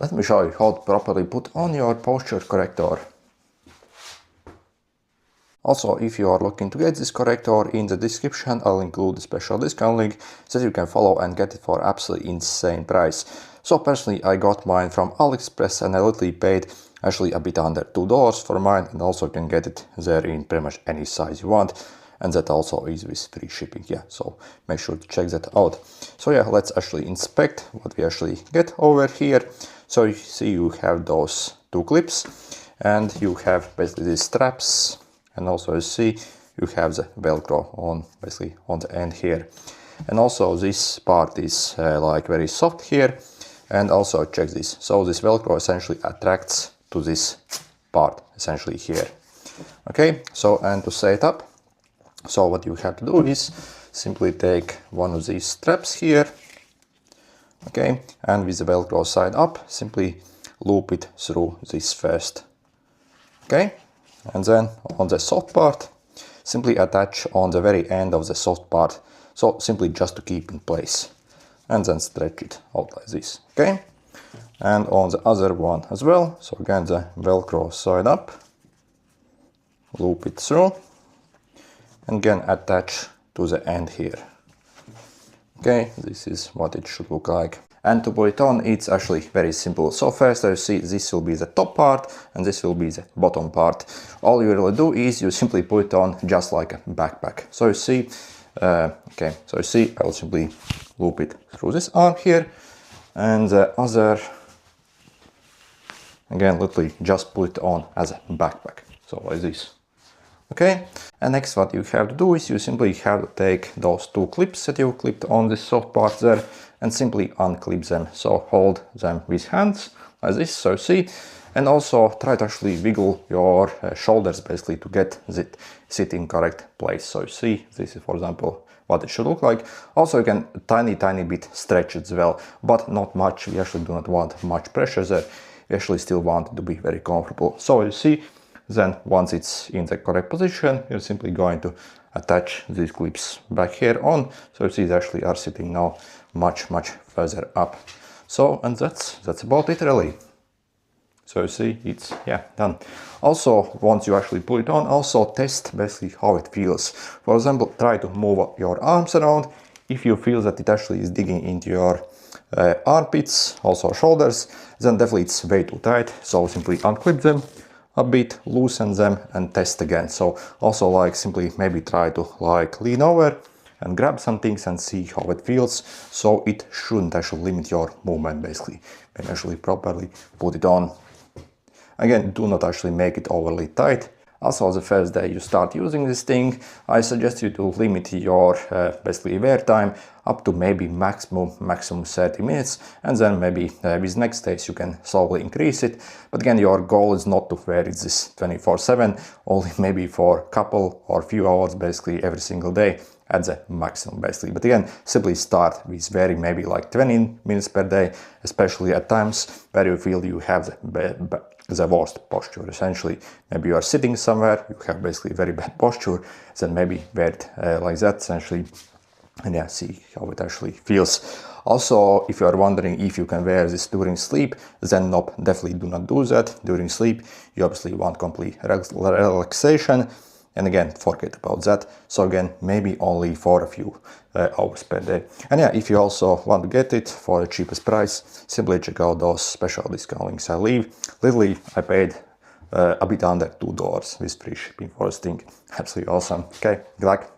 let me show you how to properly put on your posture corrector. Also, if you are looking to get this corrector, in the description I'll include a special discount link that you can follow and get it for absolutely insane price. So personally I got mine from AliExpress and I literally paid actually a bit under $2 for mine, and also can get it there in pretty much any size you want, and that also is with free shipping. Yeah, so make sure to check that out. So yeah, let's actually inspect what we actually get over here. So you see you have those two clips and you have basically these straps, and also you see you have the Velcro on basically on the end here, and also this part is like very soft here. And also check this, so this Velcro essentially attracts to this part essentially here. Okay, so and to set it up, so what you have to do is simply take one of these straps here, okay, and with the Velcro side up, simply loop it through this first, okay, and then on the soft part, simply attach on the very end of the soft part, so simply just to keep in place, and then stretch it out like this, okay, and on the other one as well. So again, the Velcro side up, loop it through, and again attach to the end here. Okay, this is what it should look like. And to put it on, it's actually very simple. So first you see this will be the top part and this will be the bottom part. All you really do is you simply put it on just like a backpack. So you see, okay, so you see I'll simply loop it through this arm here, and the other, again, literally just put it on as a backpack, so like this. Okay, and next what you have to do is you simply have to take those two clips that you clipped on the soft part there and simply unclip them. So hold them with hands like this, so see, and also try to actually wiggle your shoulders basically to get it sit in correct place. So you see, this is for example what it should look like. Also you can tiny bit stretch it as well, but not much. We actually do not want much pressure there. We actually still want it to be very comfortable. So you see, then once it's in the correct position, you're simply going to attach these clips back here on. So you see they actually are sitting now much further up. So, and that's about it really. So you see it's, yeah, done. Also, once you actually put it on, also test basically how it feels. For example, try to move your arms around. If you feel that it actually is digging into your armpits, also shoulders, then definitely it's way too tight. So simply unclip them a bit, loosen them and test again. So also like simply maybe try to like lean over and grab some things and see how it feels. So it shouldn't actually limit your movement basically, and actually properly put it on. Again, do not actually make it overly tight. Also, the first day you start using this thing, I suggest you to limit your basically wear time up to maybe maximum 30 minutes, and then maybe with next days you can slowly increase it. But again, your goal is not to wear it this 24/7, only maybe for a couple or few hours basically every single day at the maximum basically. But again, simply start with wearing maybe like 20 minutes per day, especially at times where you feel you have the worst posture. Essentially, maybe you are sitting somewhere, you have basically very bad posture, then maybe wear it like that essentially, and yeah, see how it actually feels. Also, if you are wondering if you can wear this during sleep, then nope, definitely do not do that. During sleep, you obviously want complete relaxation, and again, forget about that. So again, maybe only for a few hours per day. And yeah, if you also want to get it for the cheapest price, simply check out those special discount links I leave. Literally, I paid a bit under $2 with free shipping for this thing. Absolutely awesome. Okay, good luck.